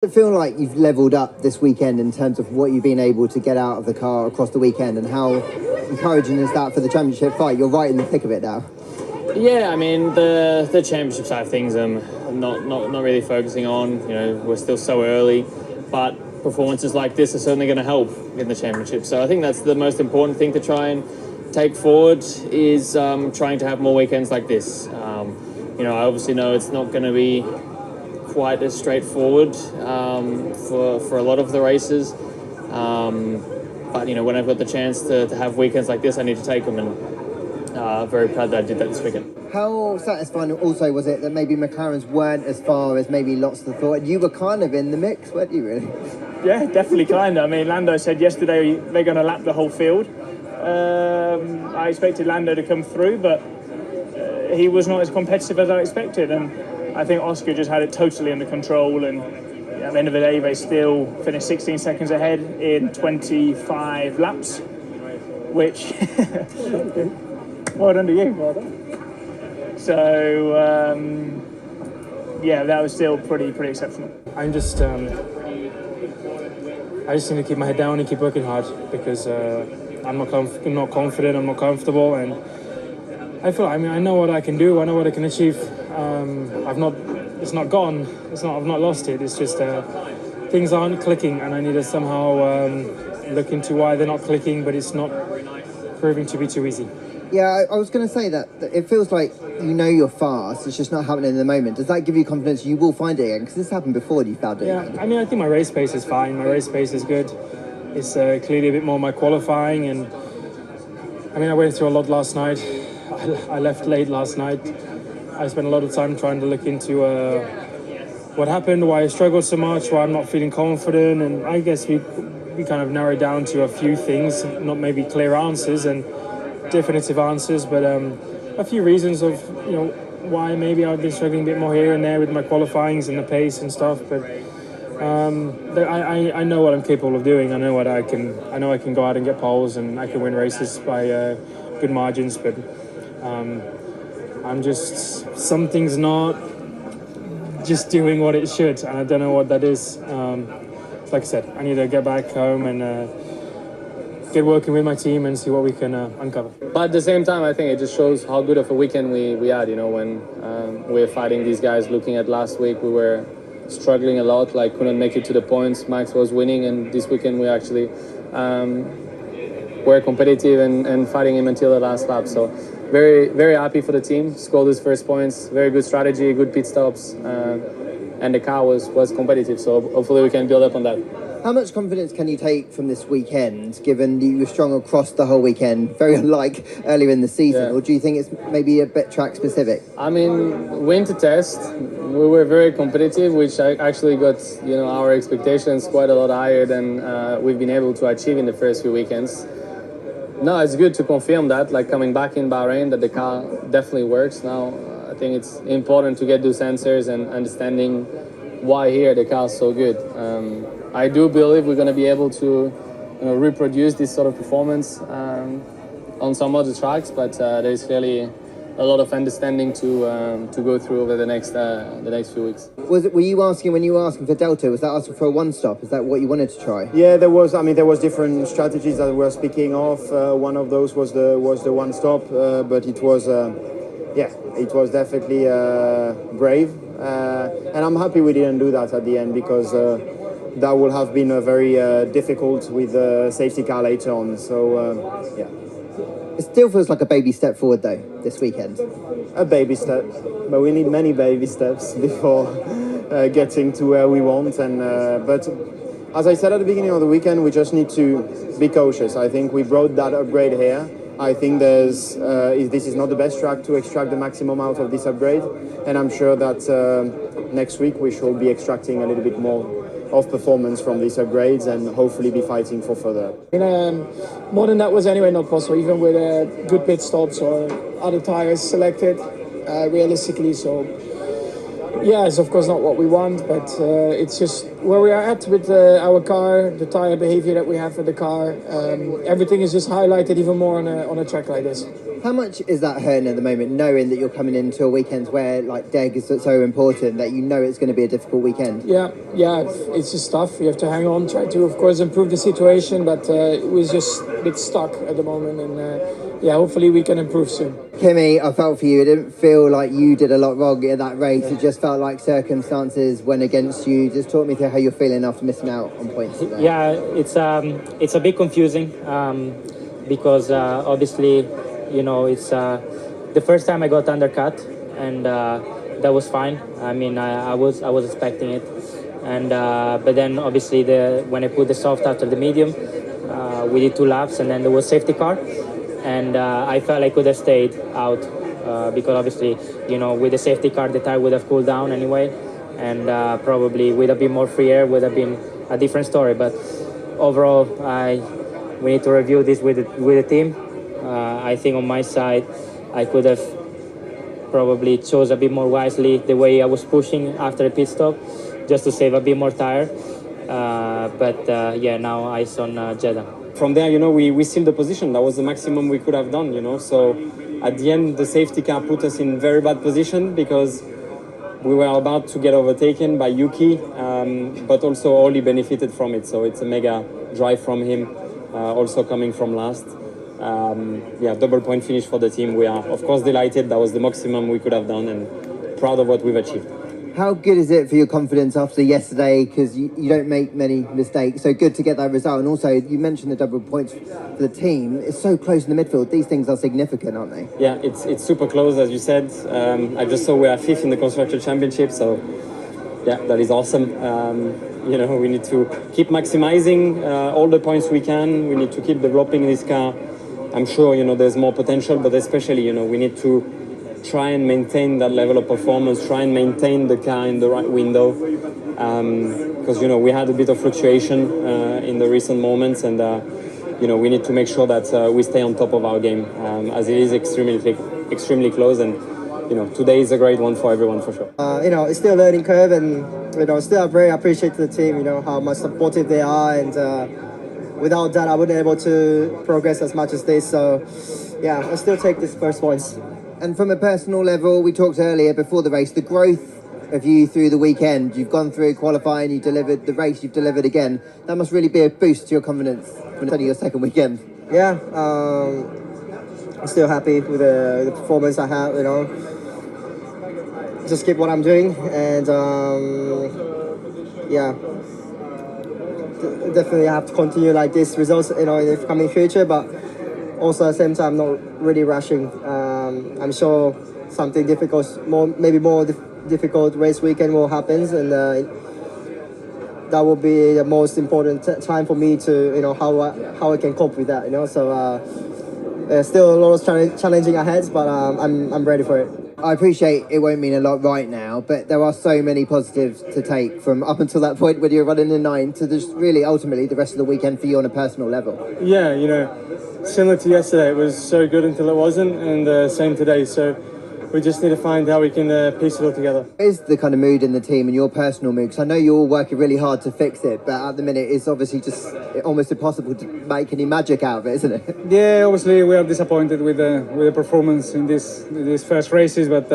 I feel like you've levelled up this weekend in terms of what you've been able to get out of the car across the weekend, and how encouraging is that for the championship fight? You're right in the thick of it now. Yeah, I mean the championship side of things I'm not really focusing on. You know, we're still so early, but performances like this are certainly going to help in the championship. So I think that's the most important thing to try and take forward is trying to have more weekends like this. You know, I obviously know it's not going to be quite as straightforward for a lot of the races, but you know, when I've got the chance to have weekends like this, I need to take them, and very proud that I did that this weekend. How satisfying also was it that maybe McLaren's weren't as far as maybe lots of thought? You were kind of in the mix, weren't you, really? Yeah, definitely kind of. I mean, Lando said yesterday they're going to lap the whole field. I expected Lando to come through, but he was not as competitive as I expected, and I think Oscar just had it totally under control, and at the end of the day they still finished 16 seconds ahead in 25 laps, which well done to you. Well done. So yeah, that was still pretty exceptional. I just need to keep my head down and keep working hard, because I'm not confident, I'm not comfortable, and I know what I can do, I know what I can achieve. It's not gone, I've not lost it, it's just things aren't clicking, and I need to somehow look into why they're not clicking, but it's not proving to be too easy. Yeah, I was going to say that it feels like you know you're fast, it's just not happening in the moment. Does that give you confidence you will find it again? Because this happened before and you found it again. I mean, I think my race pace is fine, my race pace is good. It's clearly a bit more my qualifying, and I mean, I went through a lot last night. I left late last night. I spent a lot of time trying to look into what happened, why I struggled so much, why I'm not feeling confident, and I guess we kind of narrowed down to a few things, not maybe clear answers and definitive answers, but a few reasons of, you know, why maybe I've been struggling a bit more here and there with my qualifyings and the pace and stuff. But I know what I'm capable of doing. I know I can go out and get poles, and I can win races by good margins, but I'm just, something's not just doing what it should, and I don't know what that is. Like I said, I need to get back home and get working with my team and see what we can uncover. But at the same time, I think it just shows how good of a weekend we had. You know, when we were fighting these guys. Looking at last week, we were struggling a lot, like couldn't make it to the points. Max was winning, and this weekend we actually were competitive and fighting him until the last lap. So very happy for the team. Scored his first points. Very good strategy, good pit stops, and the car was competitive. So hopefully we can build up on that. How much confidence can you take from this weekend, given that you were strong across the whole weekend, very unlike earlier in the season? Yeah. Or do you think it's maybe a bit track specific? I mean, winter test, we were very competitive, which actually got, you know, our expectations quite a lot higher than we've been able to achieve in the first few weekends. No, it's good to confirm that, like coming back in Bahrain, that the car definitely works now. I think it's important to get those answers and understanding why here the car is so good. I do believe we're going to be able to, you know, reproduce this sort of performance on some other tracks, but there's clearly a lot of understanding to go through over the next few weeks. Were you asking, when you were asking for Delta, was that asking for a one-stop? Is that what you wanted to try? Yeah, there was. I mean, there was different strategies that we're speaking of. One of those was the one-stop, but it was, it was definitely brave, and I'm happy we didn't do that at the end, because that would have been very difficult with the safety car later on. So yeah. It still feels like a baby step forward, though, this weekend. A baby step, but we need many baby steps before getting to where we want. And but as I said at the beginning of the weekend, we just need to be cautious. I think we brought that upgrade here. I think this is not the best track to extract the maximum out of this upgrade, and I'm sure that next week we shall be extracting a little bit more of performance from these upgrades and hopefully be fighting for further. More than that was anyway not possible, even with good pit stops or other tires selected realistically. So Yeah, it's of course not what we want, but it's just where we are at with our car, the tire behavior that we have for the car. Everything is just highlighted even more on a track like this. How much is that hurting at the moment, knowing that you're coming into a weekend where like DEG is so important that you know it's going to be a difficult weekend? Yeah, it's just tough. You have to hang on, try to, of course, improve the situation, but it was just a bit stuck at the moment, and hopefully we can improve soon. Kimmy, I felt for you. It didn't feel like you did a lot wrong in that race. It just felt like circumstances went against you. Just talk me through how you're feeling after missing out on points today. Yeah, it's a bit confusing because obviously, you know, it's the first time I got undercut, and that was fine. I mean, I was expecting it, and but then obviously when I put the soft after the medium, we did 2 laps, and then there was safety car. And I felt I could have stayed out because obviously, you know, with the safety car, the tire would have cooled down anyway, and probably with a bit more free air would have been a different story. But overall, we need to review this with the team. I think on my side, I could have probably chose a bit more wisely the way I was pushing after a pit stop, just to save a bit more tire. But now eyes on Jeddah. From there, you know, we sealed the position. That was the maximum we could have done, you know. So at the end, the safety car put us in very bad position because we were about to get overtaken by Yuki, but also Oli benefited from it. So it's a mega drive from him, also coming from last. Double point finish for the team. We are, of course, delighted. That was the maximum we could have done and proud of what we've achieved. How good is it for your confidence after yesterday? Because you don't make many mistakes. So good to get that result. And also, you mentioned the double points for the team. It's so close in the midfield. These things are significant, aren't they? Yeah, it's super close, as you said. I just saw we are 5th in the Constructor Championship. So, yeah, that is awesome. You know, we need to keep maximizing all the points we can. We need to keep developing this car. I'm sure, you know, there's more potential, but especially, you know, we need to try and maintain that level of performance, try and maintain the car in the right window, because, you know, we had a bit of fluctuation in the recent moments, and, you know, we need to make sure that we stay on top of our game, as it is extremely close, and, you know, today is a great one for everyone, for sure. You know, it's still a learning curve, and, you know, still very appreciate the team, you know, how much supportive they are, and without that, I wouldn't be able to progress as much as this, so, yeah, I still take this first points. And from a personal level, we talked earlier before the race, the growth of you through the weekend. You've gone through qualifying, you delivered the race, you've delivered again. That must really be a boost to your confidence when it's only your second weekend. Yeah, I'm still happy with the performance I have, you know. Just keep what I'm doing, and definitely have to continue like this results, you know, in the coming future, but also at the same time not really rushing. I'm sure something difficult, maybe more difficult race weekend will happen, and that will be the most important time for me to, you know, how I can cope with that, you know. So there's still a lot of challenging ahead, but I'm ready for it. I appreciate it won't mean a lot right now, but there are so many positives to take from up until that point when you're running in 9 to just really ultimately the rest of the weekend for you on a personal level. Yeah, you know, similar to yesterday, it was so good until it wasn't, and same today. So we just need to find how we can piece it all together. What is the kind of mood in the team and your personal mood? Because I know you're all working really hard to fix it, but at the minute it's obviously just almost impossible to make any magic out of it, isn't it? Yeah, obviously we are disappointed with the performance in these first races, but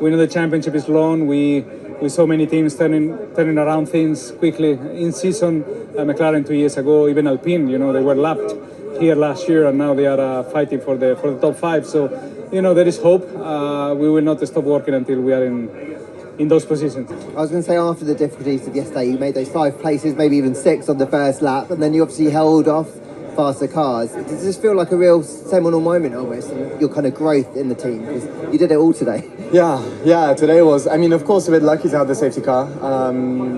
we know the championship is long. We saw many teams turning around things quickly in season. McLaren 2 years ago, even Alpine, you know, they were lapped here last year, and now they are fighting for the top 5. So, you know, there is hope. We will not stop working until we are in those positions. I was going to say, after the difficulties of yesterday, you made those 5 places, maybe even 6 on the first lap, and then you obviously held off faster cars. Does this feel like a real seminal moment almost, and your kind of growth in the team? Because you did it all today. Yeah, today was, I mean, of course, a bit lucky to have the safety car,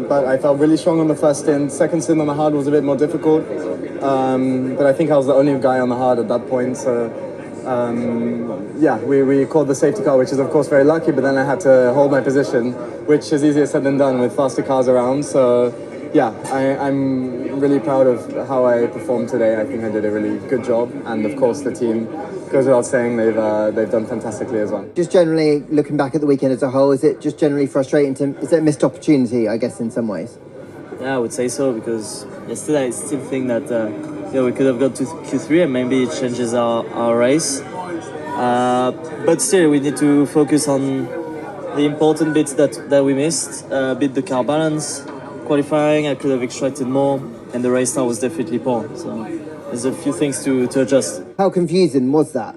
but I felt really strong on the first stint. Second stint on the hard was a bit more difficult, but I think I was the only guy on the hard at that point, so we called the safety car, which is of course very lucky, but then I had to hold my position, which is easier said than done with faster cars around. So Yeah, I'm really proud of how I performed today. I think I did a really good job, and of course the team, goes without saying, they've done fantastically as well. Just generally looking back at the weekend as a whole, is it just generally frustrating is it a missed opportunity, I guess, in some ways? Yeah, I would say so, because yesterday I still think that we could have got to Q3 and maybe it changes our race. But still, we need to focus on the important bits that we missed. Beat the car balance. Qualifying, I could have extracted more, and the race start was definitely poor. So there's a few things to adjust. How confusing was that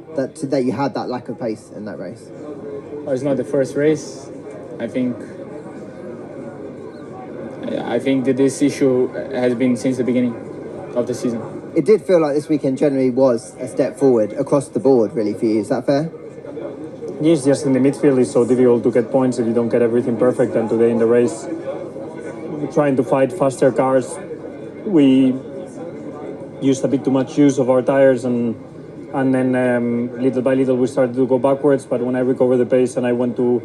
you had that lack of pace in that race? Well, it's not the first race. I think that this issue has been since the beginning of the season. It did feel like this weekend generally was a step forward across the board, really, for you. Is that fair? Yes, just in the midfield it's so difficult to get points if you don't get everything perfect. And today in the race, we're trying to fight faster cars. We used a bit too much use of our tires, and then little by little we started to go backwards. But when I recovered the pace and I went to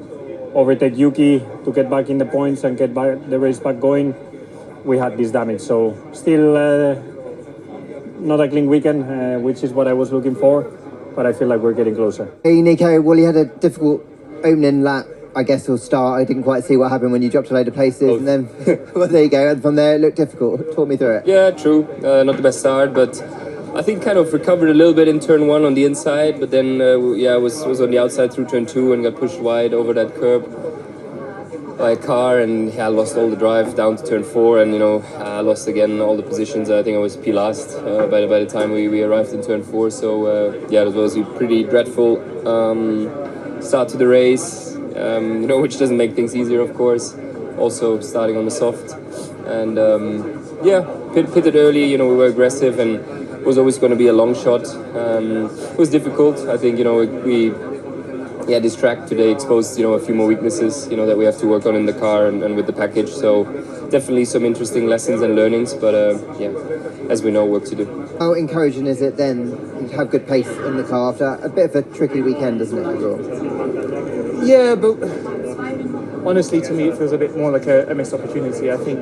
overtake Yuki to get back in the points and get the race back going, we had this damage. So still not a clean weekend, which is what I was looking for, but I feel like we're getting closer. Hey Nico, well, you had a difficult opening lap, I guess, or start. I didn't quite see what happened when you dropped a load of places, and then well, there you go, and from there it looked difficult. Talk me through it. Yeah, true, not the best start, but I think kind of recovered a little bit in turn 1 on the inside, but then I was on the outside through turn 2 and got pushed wide over that curb by a car, and I lost all the drive down to turn 4, and I lost again all the positions. I think I was P last by the time we arrived in turn 4. So it was a pretty dreadful start to the race, which doesn't make things easier, of course. Also starting on the soft, and pitted early. We were aggressive, and it was always going to be a long shot. It was difficult. I think this track today exposed a few more weaknesses that we have to work on in the car and with the package. So definitely some interesting lessons and learnings, but as we know, work to do. How encouraging is it then to have good pace in the car after a bit of a tricky weekend, isn't it, overall? Yeah, but honestly, to me, it feels a bit more like a missed opportunity. I think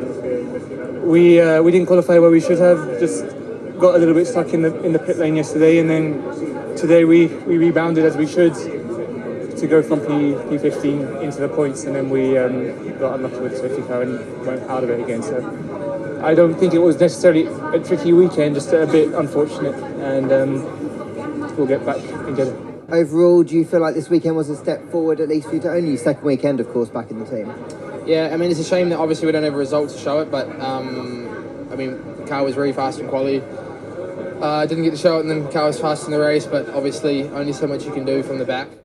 we didn't qualify where we should have. Just got a little bit stuck in the pit lane yesterday, and then today we rebounded as we should to go from P15 into the points, and then we got unlucky with the safety car and went out of it again. So I don't think it was necessarily a tricky weekend, just a bit unfortunate, and we'll get back and get it. Overall, do you feel like this weekend was a step forward, at least for you? Only your second weekend, of course, back in the team. Yeah, I mean, it's a shame that obviously we don't have a result to show it, but the car was very fast in quali. Didn't get to show it, and then the car was fast in the race, but obviously only so much you can do from the back.